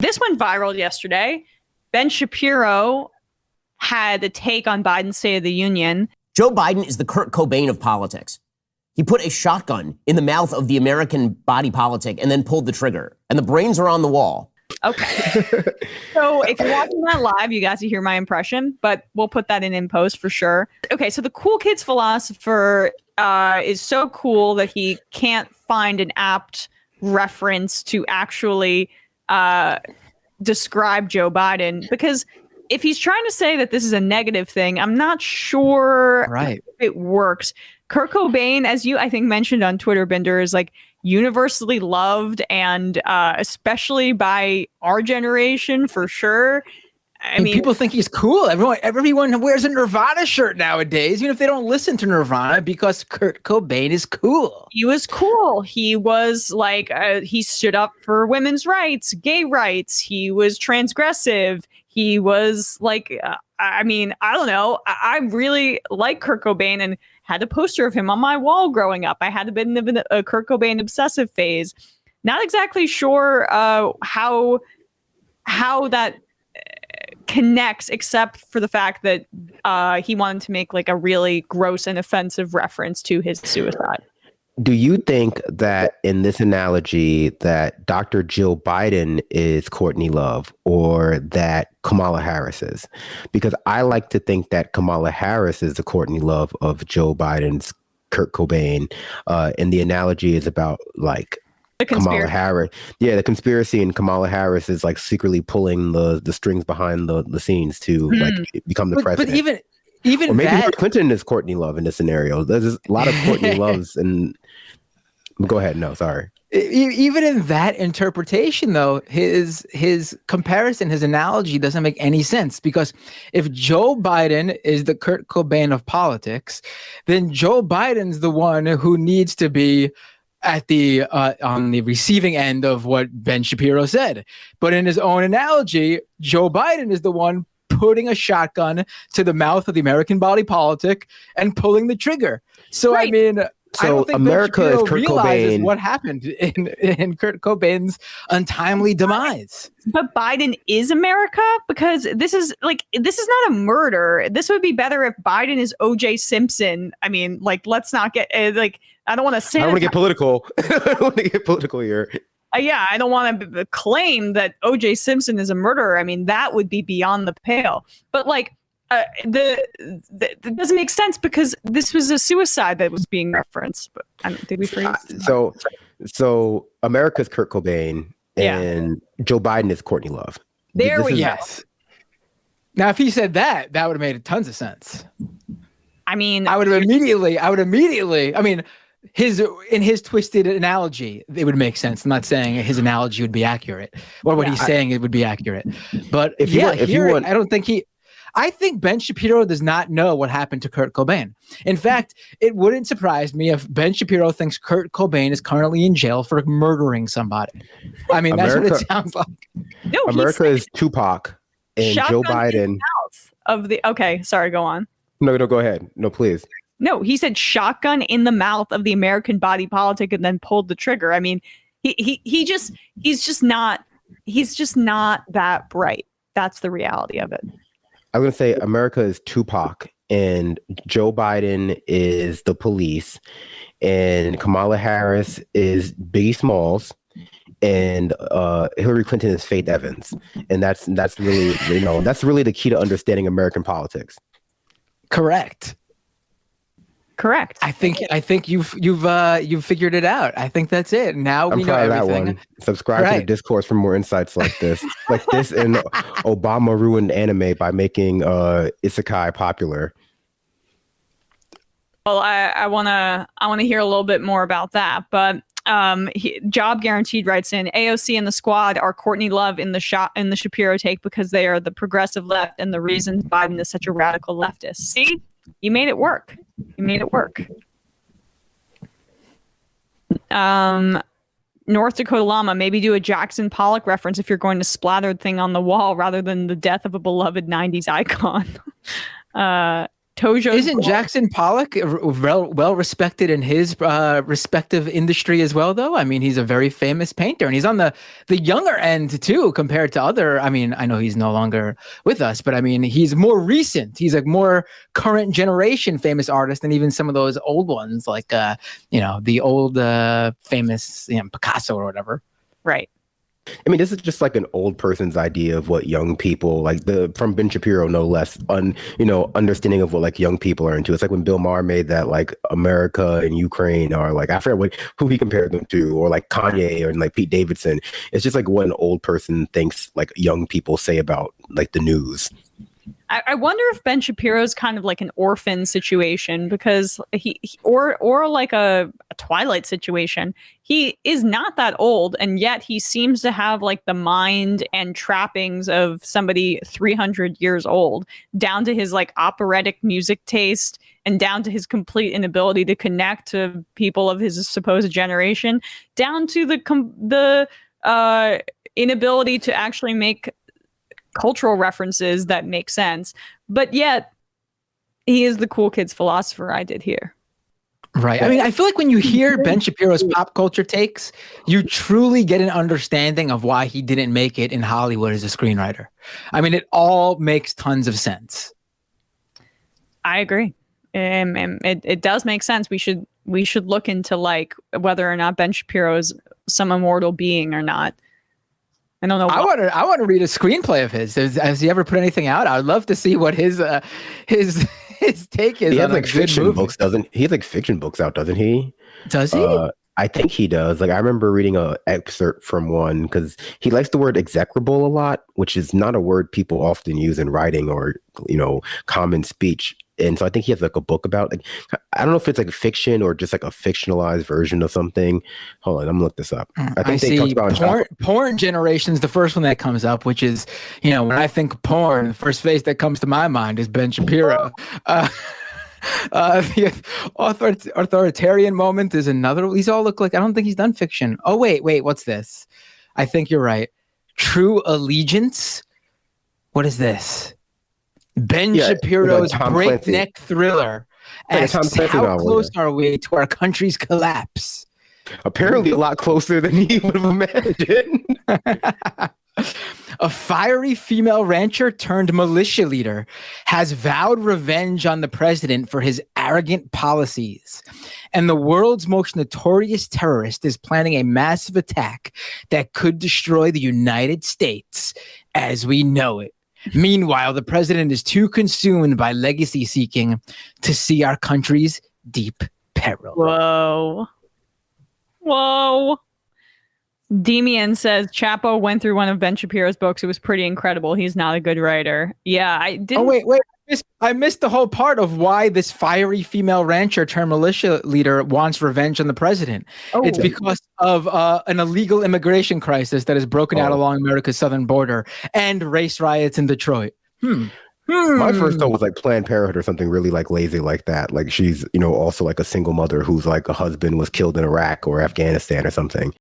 this went viral yesterday. Ben Shapiro had a take on Biden's State of the Union. Joe Biden is the Kurt Cobain of politics. He put a shotgun in the mouth of the American body politic and then pulled the trigger. And the brains are on the wall. Okay. So if you're watching that live, you got to hear my impression, but we'll put that in post for sure. Okay, so the cool kids philosopher is so cool that he can't find an apt reference to actually describe Joe Biden, because if he's trying to say that this is a negative thing, I'm not sure if it works. Kurt Cobain, as you, I think, mentioned on Twitter, Binder, is like universally loved, and especially by our generation, for sure. I mean, people think he's cool. Everyone wears a Nirvana shirt nowadays, even if they don't listen to Nirvana, because Kurt Cobain is cool. He was cool. He was like, he stood up for women's rights, gay rights. He was transgressive. He was like, I mean, I don't know. I really like Kurt Cobain and had a poster of him on my wall growing up. I had been in a Kurt Cobain obsessive phase. Not exactly sure how that connects, except for the fact that he wanted to make like a really gross and offensive reference to his suicide. Do you think that in this analogy that Dr. Jill Biden is Courtney Love, or that Kamala Harris is? Because I like to think that Kamala Harris is the Courtney Love of Joe Biden's Kurt Cobain. And the analogy is about like Kamala Harris. Yeah, the conspiracy, and Kamala Harris is like secretly pulling the strings behind the scenes to like become the president. But even or maybe that, Hillary Clinton is Courtney Love in this scenario. There's a lot of Courtney Loves, and go ahead. No, sorry. Even in that interpretation, though, his comparison, his analogy doesn't make any sense, because if Joe Biden is the Kurt Cobain of politics, then Joe Biden's the one who needs to be at the on the receiving end of what Ben Shapiro said. But in his own analogy, Joe Biden is the one putting a shotgun to the mouth of the American body politic and pulling the trigger. So I mean, I don't think America Ben Shapiro is Kurt realizes Cobain. what happened in Kurt Cobain's untimely demise. But Biden is America, because this is not a murder. This would be better if Biden is O.J. Simpson. I mean, like, let's not get like, I don't want to say. I don't want to get political. I don't want to get political here. Yeah, I don't want to claim that O.J. Simpson is a murderer. I mean, that would be beyond the pale. But like, it doesn't make sense, because this was a suicide that was being referenced. But did we freeze? So America's Kurt Cobain, and Joe Biden is Courtney Love. There we go. Yes. Now, if he said that, that would have made tons of sense. I mean, I would immediately. I mean, in his twisted analogy, it would make sense. I'm not saying his analogy would be accurate, or what he's saying it would be accurate. But I think Ben Shapiro does not know what happened to Kurt Cobain. In fact, it wouldn't surprise me if Ben Shapiro thinks Kurt Cobain is currently in jail for murdering somebody. I mean, that's what it sounds like. No, America is Tupac, and Joe Biden. Okay, sorry, go on. No, go ahead. No, please. No, he said shotgun in the mouth of the American body politic and then pulled the trigger. I mean, he's just not that bright. That's the reality of it. I was going to say America is Tupac, and Joe Biden is the police, and Kamala Harris is Biggie Smalls, and Hillary Clinton is Faith Evans. And that's really, that's really the key to understanding American politics. Correct. I think you've figured it out. I think that's it. Now we know everything. That one. Subscribe to the Discourse for more insights like this. Like this, and Obama ruined anime by making isekai popular. Well, I wanna hear a little bit more about that. But Job Guaranteed writes in, AOC and the squad are Courtney Love in the Shapiro take, because they are the progressive left and the reason Biden is such a radical leftist. See, you made it work. North Dakota Llama, maybe do a Jackson Pollock reference if you're going to splatter thing on the wall rather than the death of a beloved 90s icon. Tojo's Isn't book. Jackson Pollock well respected in his respective industry as well, though? I mean, he's a very famous painter, and he's on the younger end too, compared to other. I mean, I know he's no longer with us, but I mean, he's more recent. He's a more current generation famous artist than even some of those old ones, like the old famous Picasso or whatever. Right. I mean, this is just like an old person's idea of what young people like from Ben Shapiro, no less, understanding of what like young people are into. It's like when Bill Maher made that like America and Ukraine, or like I forget who he compared them to, or like Kanye or like Pete Davidson. It's just like what an old person thinks like young people say about like the news. I wonder if Ben Shapiro's kind of like an Orphan situation, because he or like a Twilight situation. He is not that old, and yet he seems to have like the mind and trappings of somebody 300 years old, down to his like operatic music taste and down to his complete inability to connect to people of his supposed generation, down to the inability to actually make cultural references that make sense. But yet he is the cool kids philosopher I did here. Right. I mean, I feel like when you hear Ben Shapiro's pop culture takes, you truly get an understanding of why he didn't make it in Hollywood as a screenwriter. I mean, it all makes tons of sense. I agree. It does make sense. We should look into like whether or not Ben Shapiro is some immortal being or not. I don't know. I want to read a screenplay of his. Has he ever put anything out? I would love to see what his take is. He has on like a fiction good movie. books, doesn't he? Has like fiction books out, doesn't he? Does he? I think he does. Like I remember reading an excerpt from one, because he likes the word execrable a lot, which is not a word people often use in writing or common speech. And so I think he has like a book about, like, I don't know if it's like fiction or just like a fictionalized version of something. Hold on, I'm gonna look this up. I think they talked about porn generation's the first one that comes up, which is, when I think porn, the first face that comes to my mind is Ben Shapiro. The authoritarian moment is another. These all look like, I don't think he's done fiction. Oh, wait, what's this? I think you're right. True Allegiance. What is this? Ben Shapiro's breakneck thriller asks, how close are we to our country's collapse? Apparently a lot closer than he would have imagined. A fiery female rancher turned militia leader has vowed revenge on the president for his arrogant policies. And the world's most notorious terrorist is planning a massive attack that could destroy the United States as we know it. Meanwhile, the president is too consumed by legacy seeking to see our country's deep peril. Whoa. Demian says Chapo went through one of Ben Shapiro's books. It was pretty incredible. He's not a good writer. Yeah, I didn't. Oh, wait. I missed the whole part of why this fiery female rancher turned militia leader wants revenge on the president. It's because of an illegal immigration crisis that has broken out along America's southern border and race riots in Detroit. My first thought was like Planned Parenthood or something really like lazy like that. Like she's, also like a single mother whose like a husband was killed in Iraq or Afghanistan or something.